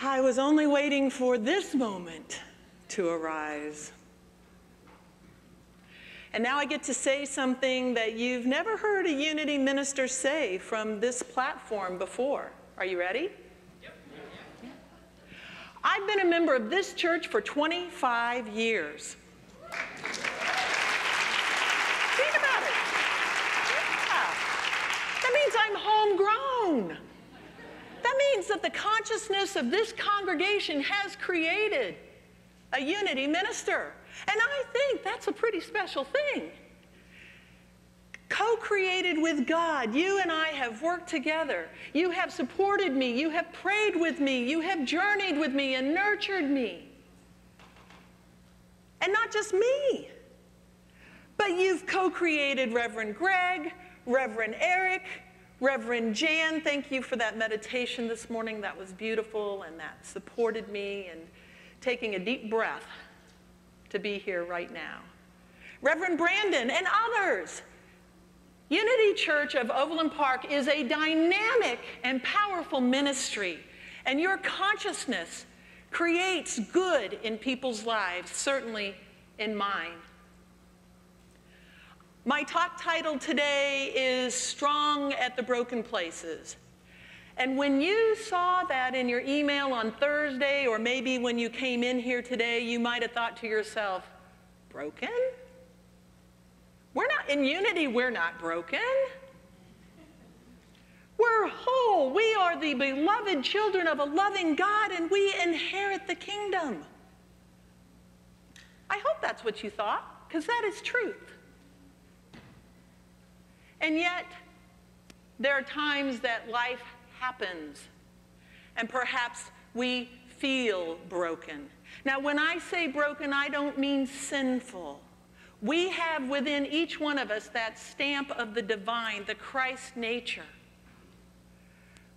I was only waiting for this moment to arise. And now I get to say something that you've never heard a Unity minister say from this platform before. Are you ready? Yep. Yeah. I've been a member of this church for 25 years. Think about it. Yeah. That means I'm homegrown. That means that the consciousness of this congregation has created a Unity minister. And I think that's a pretty special thing. Co-created with God, you and I have worked together. You have supported me. You have prayed with me. You have journeyed with me and nurtured me. And not just me, but you've co-created Reverend Greg, Reverend Eric, Reverend Jan. Thank you for that meditation this morning. That was beautiful, and that supported me in taking a deep breath to be here right now. Reverend Brandon and others. Unity Church of Overland Park is a dynamic and powerful ministry, and your consciousness creates good in people's lives, certainly in mine. My talk title today is Strong at the Broken Places. And when you saw that in your email on Thursday, or maybe when you came in here today, you might have thought to yourself, broken? We're not, in Unity, we're not broken. We're whole. We are the beloved children of a loving God, and we inherit the kingdom. I hope that's what you thought, because that is truth. And yet, there are times that life happens, and perhaps we feel broken. Now, when I say broken, I don't mean sinful. We have within each one of us that stamp of the divine, the Christ nature.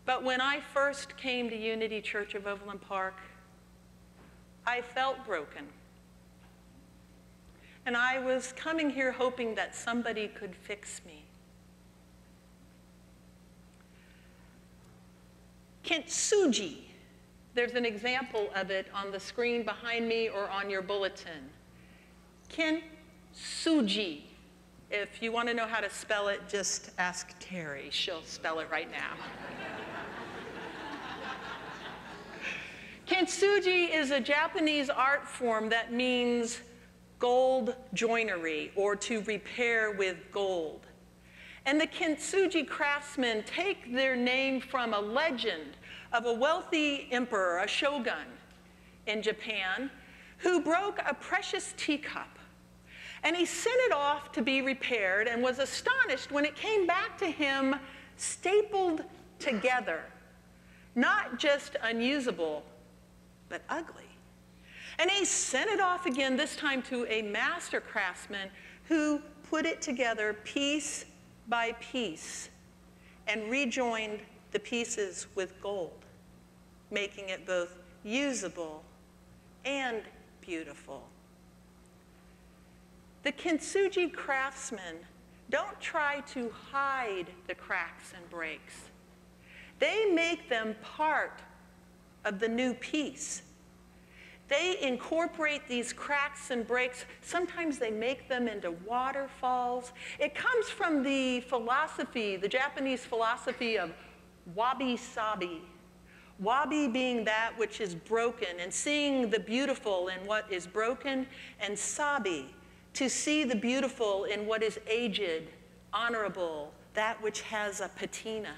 But when I first came to Unity Church of Overland Park, I felt broken. And I was coming here hoping that somebody could fix me. Suji. There's an example of it on the screen behind me or on your bulletin. Suji. If you want to know how to spell it, just ask Terry. She'll spell it right now. Kintsugi is a Japanese art form that means gold joinery, or to repair with gold. And the kintsugi craftsmen take their name from a legend of a wealthy emperor, a shogun in Japan, who broke a precious teacup. And he sent it off to be repaired and was astonished when it came back to him stapled together. Not just unusable, but ugly. And he sent it off again, this time to a master craftsman who put it together piece by piece and rejoined the pieces with gold, making it both usable and beautiful. The kintsugi craftsmen don't try to hide the cracks and breaks. They make them part of the new piece. They incorporate these cracks and breaks. Sometimes they make them into waterfalls. It comes from the philosophy, the Japanese philosophy of wabi-sabi. Wabi being that which is broken, and seeing the beautiful in what is broken, and sabi, to see the beautiful in what is aged, honorable, that which has a patina.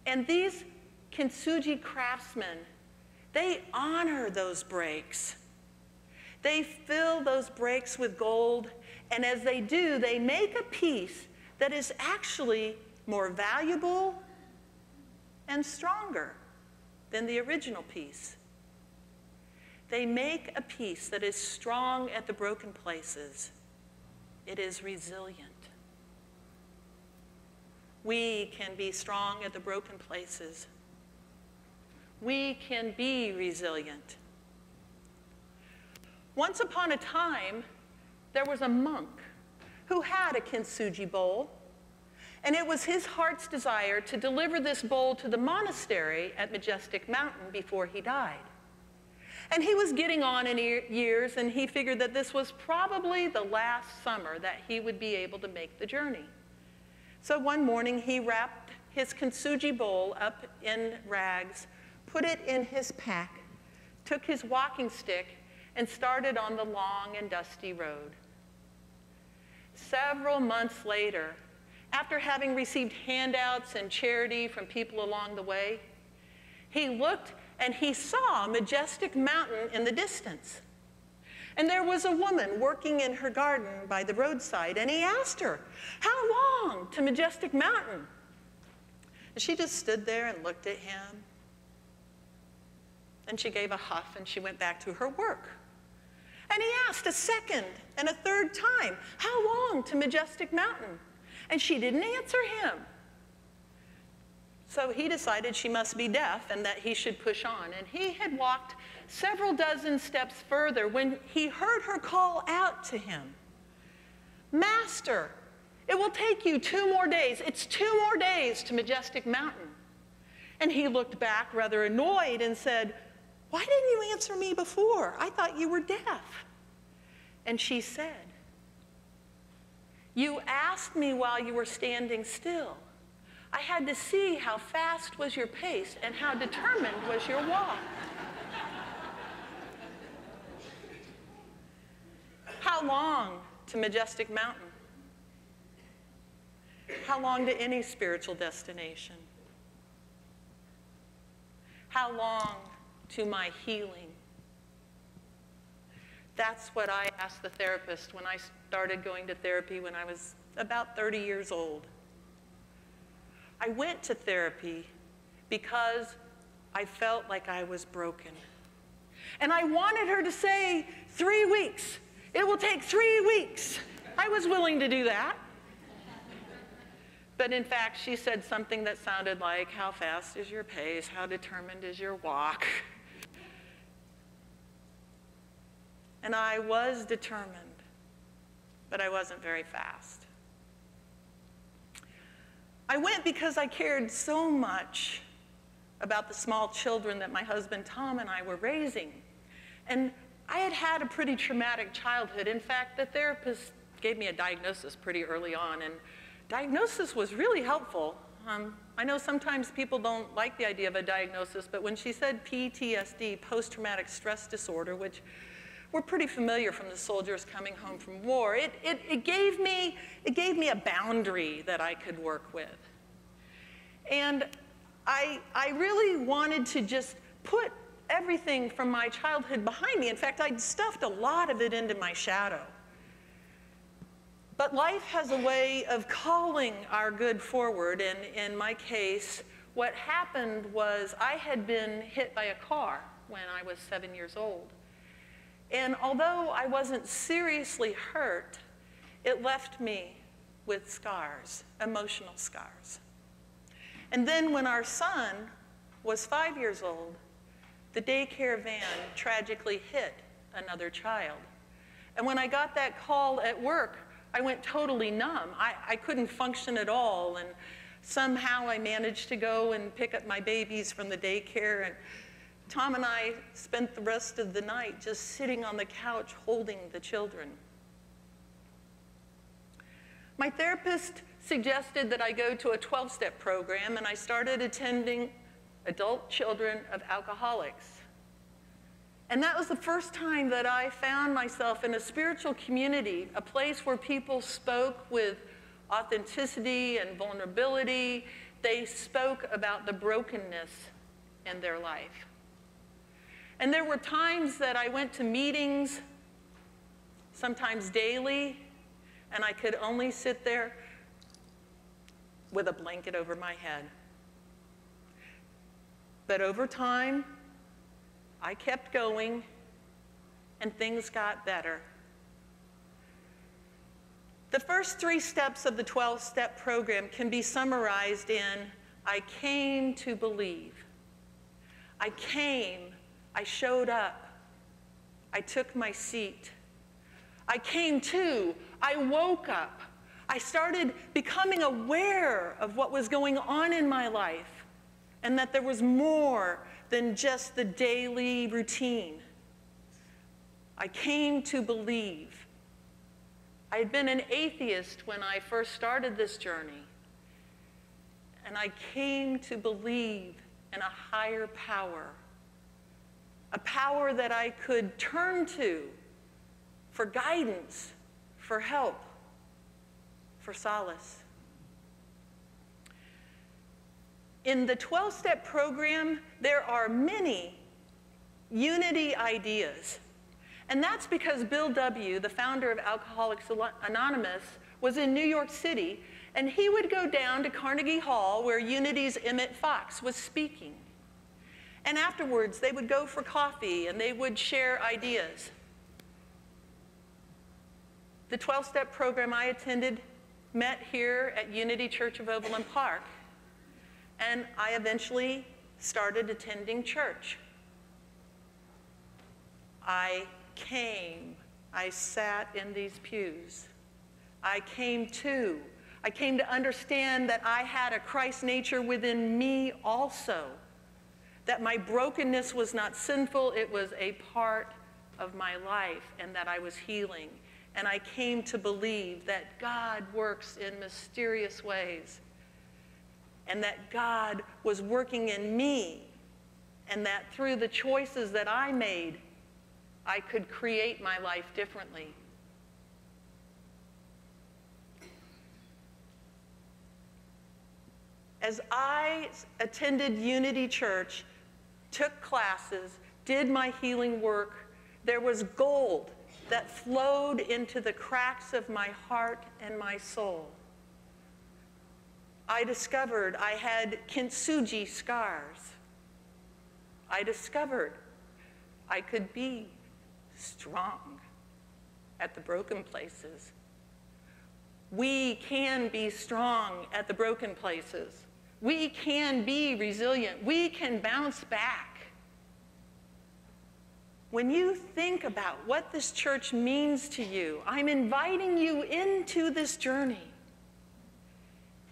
And these kintsugi craftsmen, they honor those breaks. They fill those breaks with gold, and as they do, they make a piece that is actually more valuable and stronger than the original piece. They make a piece that is strong at the broken places. It is resilient. We can be strong at the broken places. We can be resilient. Once upon a time, there was a monk who had a kintsugi bowl, And it was his heart's desire to deliver this bowl to the monastery at Majestic Mountain before he died. And he was getting on in years, and he figured that this was probably the last summer that he would be able to make the journey. So one morning, he wrapped his kintsugi bowl up in rags, put it in his pack, took his walking stick, and started on the long and dusty road. Several months later, after having received handouts and charity from people along the way, he looked and he saw Majestic Mountain in the distance. And there was a woman working in her garden by the roadside, and he asked her, "How long to Majestic Mountain?" And she just stood there and looked at him. And she gave a huff and she went back to her work. And he asked a second and a third time, "How long to Majestic Mountain?" And she didn't answer him. So he decided she must be deaf and that he should push on. And he had walked several dozen steps further when he heard her call out to him, "Master, it will take you 2 more days. It's 2 more days to Majestic Mountain." And he looked back rather annoyed and said, "Why didn't you answer me before? I thought you were deaf." And she said, "You asked me while you were standing still. I had to see how fast was your pace and how determined was your walk." How long to Majestic Mountain? How long to any spiritual destination? How long to my healing? That's what I asked the therapist when I started going to therapy when I was about 30 years old. I went to therapy because I felt like I was broken. And I wanted her to say 3 weeks. It will take 3 weeks. I was willing to do that. But in fact, she said something that sounded like, "How fast is your pace? How determined is your walk?" And I was determined, but I wasn't very fast. I went because I cared so much about the small children that my husband Tom and I were raising. And I had had a pretty traumatic childhood. In fact, the therapist gave me a diagnosis pretty early on, and diagnosis was really helpful. I know sometimes people don't like the idea of a diagnosis, but when she said PTSD, post-traumatic stress disorder, which we're pretty familiar from the soldiers coming home from war, it gave me a boundary that I could work with. And I really wanted to just put everything from my childhood behind me. In fact, I'd stuffed a lot of it into my shadow. But life has a way of calling our good forward, and in my case, what happened was I had been hit by a car when I was 7 years old. And although I wasn't seriously hurt, it left me with scars, emotional scars. And then when our son was 5 years old, the daycare van tragically hit another child. And when I got that call at work, I went totally numb. I couldn't function at all, and somehow I managed to go and pick up my babies from the daycare, and Tom and I spent the rest of the night just sitting on the couch holding the children. My therapist suggested that I go to a 12-step program, and I started attending adult children of alcoholics. And that was the first time that I found myself in a spiritual community, a place where people spoke with authenticity and vulnerability. They spoke about the brokenness in their life. And there were times that I went to meetings, sometimes daily, and I could only sit there with a blanket over my head. But over time, I kept going, and things got better. The first 3 steps of the 12-step program can be summarized in, I came to believe. I came, I showed up, I took my seat. I came to, I woke up, I started becoming aware of what was going on in my life and that there was more than just the daily routine. I came to believe. I had been an atheist when I first started this journey, and I came to believe in a higher power, a power that I could turn to for guidance, for help, for solace. In the 12-step program, there are many unity ideas. And that's because Bill W., the founder of Alcoholics Anonymous, was in New York City, and he would go down to Carnegie Hall where Unity's Emmett Fox was speaking. And afterwards, they would go for coffee and they would share ideas. The 12-step program I attended met here at Unity Church of Overland Park, and I eventually started attending church. I came, I sat in these pews. I came to understand that I had a Christ nature within me also, that my brokenness was not sinful, it was a part of my life, and that I was healing. And I came to believe that God works in mysterious ways, and that God was working in me, and that through the choices that I made, I could create my life differently. As I attended Unity Church, took classes, did my healing work, there was gold that flowed into the cracks of my heart and my soul. I discovered I had kintsugi scars. I discovered I could be strong at the broken places. We can be strong at the broken places. We can be resilient. We can bounce back. When you think about what this church means to you, I'm inviting you into this journey.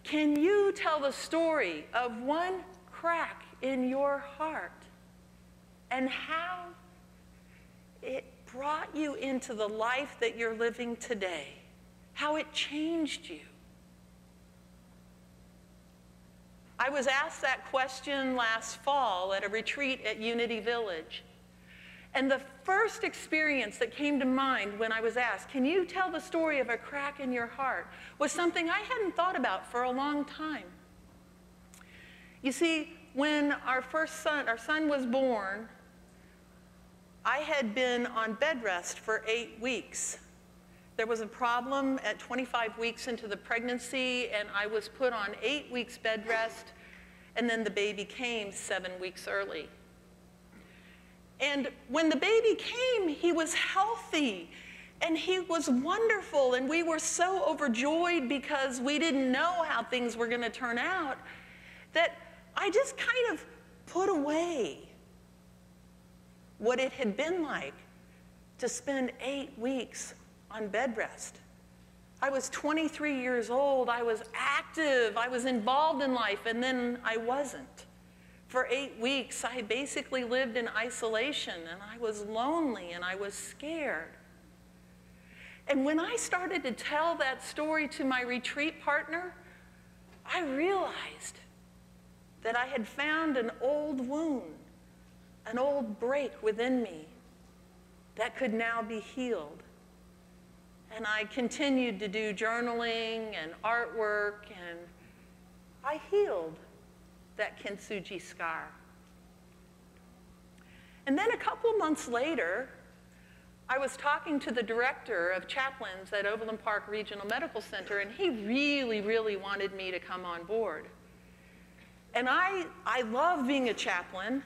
Can you tell the story of one crack in your heart and how it brought you into the life that you're living today, how it changed you? I was asked that question last fall at a retreat at Unity Village. And the first experience that came to mind when I was asked, can you tell the story of a crack in your heart, was something I hadn't thought about for a long time. You see, when our son was born, I had been on bed rest for 8 weeks. There was a problem at 25 weeks into the pregnancy, and I was put on 8 weeks bed rest, and then the baby came 7 weeks early. And when the baby came, he was healthy, and he was wonderful, and we were so overjoyed because we didn't know how things were going to turn out, that I just kind of put away what it had been like to spend 8 weeks on bed rest. I was 23 years old, I was active, I was involved in life, and then I wasn't. For 8 weeks, I basically lived in isolation, and I was lonely, and I was scared. And when I started to tell that story to my retreat partner, I realized that I had found an old wound, an old break within me that could now be healed. And I continued to do journaling and artwork, and I healed that kintsugi scar. And then a couple months later, I was talking to the director of chaplains at Overland Park Regional Medical Center, and he really, really wanted me to come on board. And I love being a chaplain.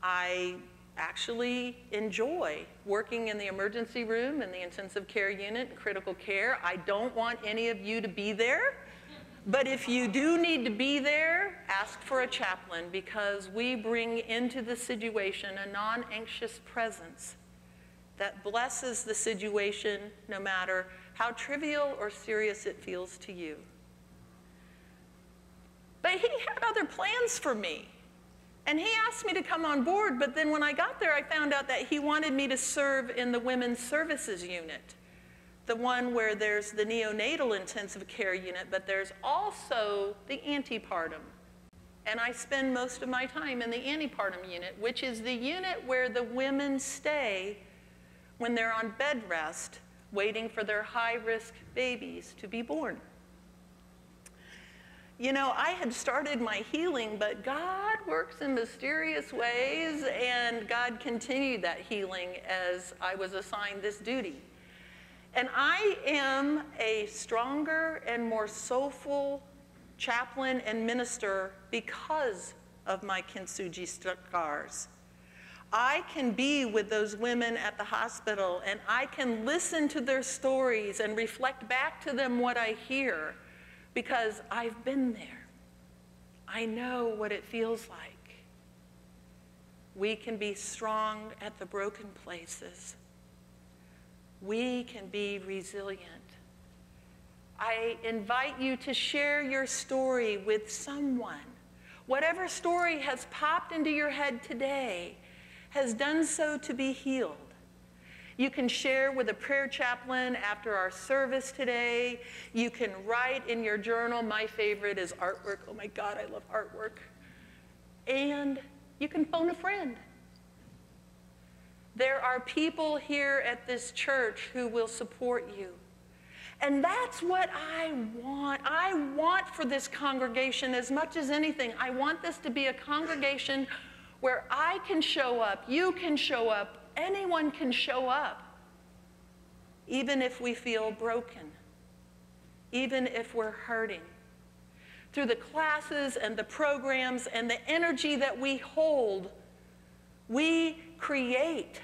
I actually enjoy working in the emergency room and the intensive care unit, critical care. I don't want any of you to be there. But if you do need to be there, ask for a chaplain, because we bring into the situation a non-anxious presence that blesses the situation no matter how trivial or serious it feels to you. But he had other plans for me. And he asked me to come on board, but then when I got there, I found out that he wanted me to serve in the Women's Services Unit, the one where there's the neonatal intensive care unit, but there's also the antepartum. And I spend most of my time in the antepartum unit, which is the unit where the women stay when they're on bed rest, waiting for their high-risk babies to be born. You know, I had started my healing, but God works in mysterious ways, and God continued that healing as I was assigned this duty. And I am a stronger and more soulful chaplain and minister because of my kintsugi scars. I can be with those women at the hospital, and I can listen to their stories and reflect back to them what I hear, because I've been there. I know what it feels like. We can be strong at the broken places. We can be resilient. I invite you to share your story with someone. Whatever story has popped into your head today has done so to be healed. You can share with a prayer chaplain after our service today. You can write in your journal. My favorite is artwork. Oh my God, I love artwork. And you can phone a friend. There are people here at this church who will support you. And that's what I want. I want for this congregation as much as anything. I want this to be a congregation where I can show up, you can show up, anyone can show up, even if we feel broken, even if we're hurting. Through the classes and the programs and the energy that we hold, we create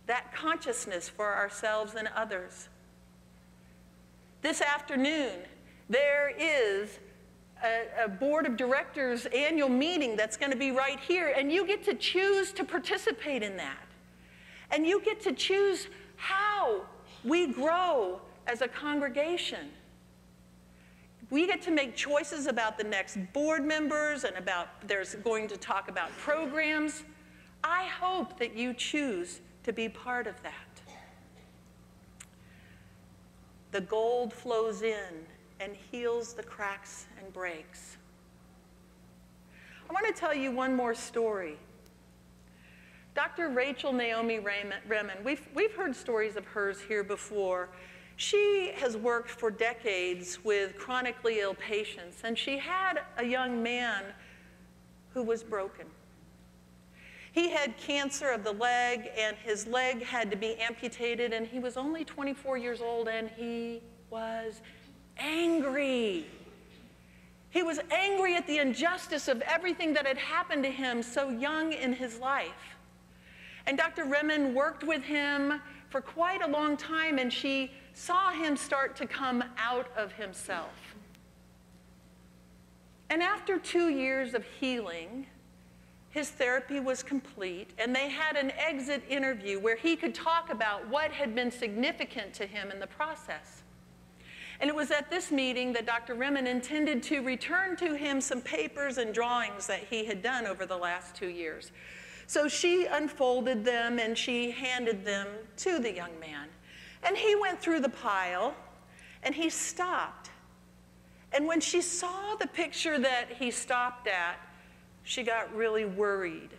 that consciousness for ourselves and others. This afternoon, there is a board of directors annual meeting that's going to be right here, and you get to choose to participate in that. And you get to choose how we grow as a congregation. We get to make choices about the next board members and there's going to talk about programs. I hope that you choose to be part of that. The gold flows in and heals the cracks and breaks. I want to tell you one more story. Dr. Rachel Naomi Remin, we've heard stories of hers here before. She has worked for decades with chronically ill patients, and she had a young man who was broken. He had cancer of the leg, and his leg had to be amputated, and he was only 24 years old, and he was angry. He was angry at the injustice of everything that had happened to him so young in his life. And Dr. Remin worked with him for quite a long time, and she saw him start to come out of himself. And after 2 years of healing, his therapy was complete, and they had an exit interview where he could talk about what had been significant to him in the process. And it was at this meeting that Dr. Remin intended to return to him some papers and drawings that he had done over the last 2 years. So she unfolded them and she handed them to the young man. And he went through the pile and he stopped. And when she saw the picture that he stopped at, she got really worried,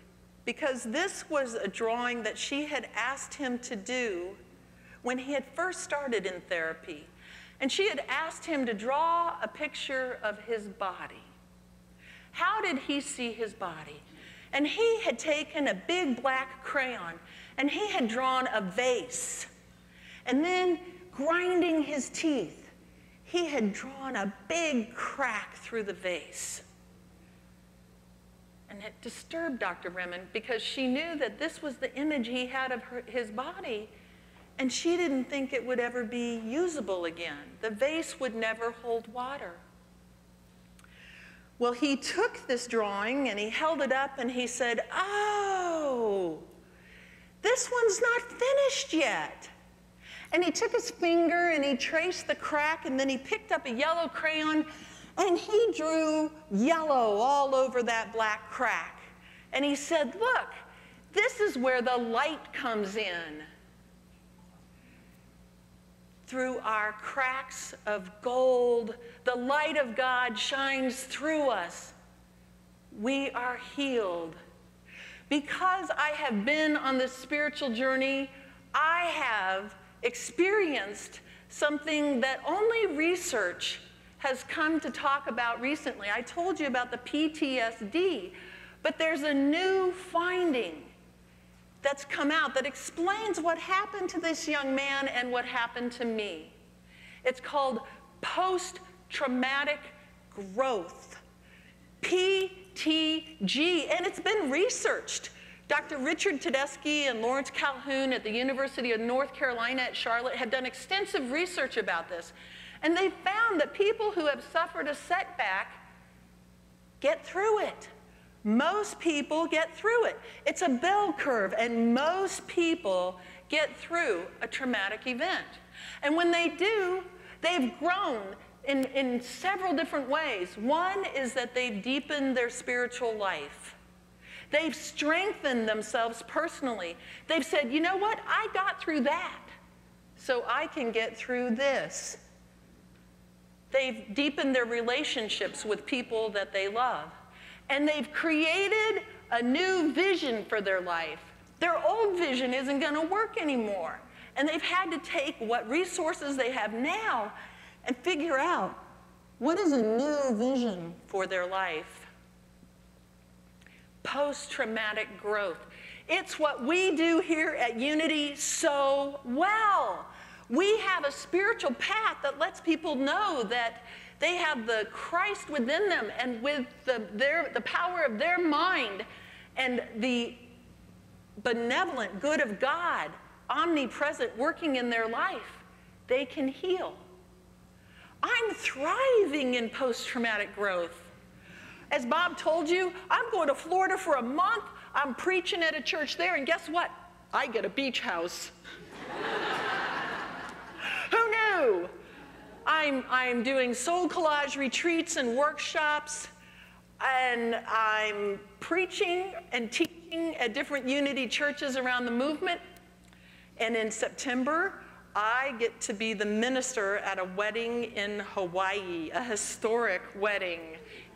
because this was a drawing that she had asked him to do when he had first started in therapy. And she had asked him to draw a picture of his body. How did he see his body? And he had taken a big black crayon and he had drawn a vase. And then, grinding his teeth, he had drawn a big crack through the vase. And it disturbed Dr. Remin, because she knew that this was the image he had of his body, and she didn't think it would ever be usable again. The vase would never hold water. Well, he took this drawing and he held it up and he said, "Oh, this one's not finished yet." And he took his finger and he traced the crack, and then he picked up a yellow crayon and he drew yellow all over that black crack. And he said, look, this is where the light comes in. Through our cracks of gold, the light of God shines through us. We are healed. Because I have been on this spiritual journey, I have experienced something that only research has come to talk about recently. I told you about the PTSD, but there's a new finding that's come out that explains what happened to this young man and what happened to me. It's called post-traumatic growth, PTG, and it's been researched. Dr. Richard Tedeschi and Lawrence Calhoun at the University of North Carolina at Charlotte have done extensive research about this, and they found that people who have suffered a setback get through it. Most people get through it. It's a bell curve, and most people get through a traumatic event. And when they do, they've grown in several different ways. One is that they've deepened their spiritual life. They've strengthened themselves personally. They've said, you know what? I got through that, so I can get through this. They've deepened their relationships with people that they love. And they've created a new vision for their life. Their old vision isn't going to work anymore. And they've had to take what resources they have now and figure out what is a new vision for their life. Post-traumatic growth. It's what we do here at Unity so well. We have a spiritual path that lets people know that they have the Christ within them, and with the power of their mind and the benevolent good of God omnipresent working in their life, they can heal. I'm thriving in post-traumatic growth. As Bob told you, I'm going to Florida for a month. I'm preaching at a church there, and guess what? I get a beach house. Who knew? I'm doing soul collage retreats and workshops, and I'm preaching and teaching at different Unity churches around the movement. And in September, I get to be the minister at a wedding in Hawaii, a historic wedding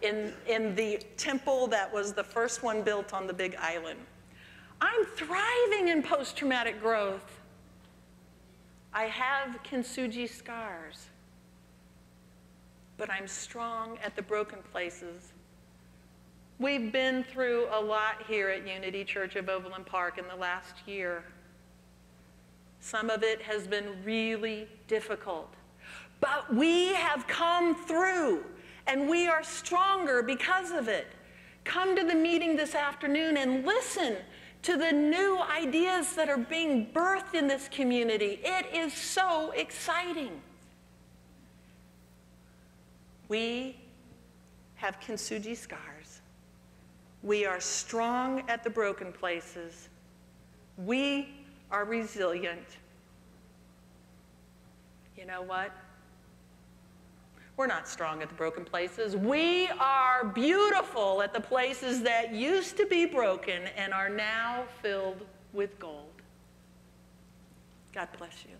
in the temple that was the first one built on the Big Island. I'm thriving in post-traumatic growth. I have kintsugi scars, but I'm strong at the broken places. We've been through a lot here at Unity Church of Overland Park in the last year. Some of it has been really difficult, but we have come through, and we are stronger because of it. Come to the meeting this afternoon and listen to the new ideas that are being birthed in this community. It is so exciting. We have kintsugi scars. We are strong at the broken places. We are resilient. You know what? We're not strong at the broken places. We are beautiful at the places that used to be broken and are now filled with gold. God bless you.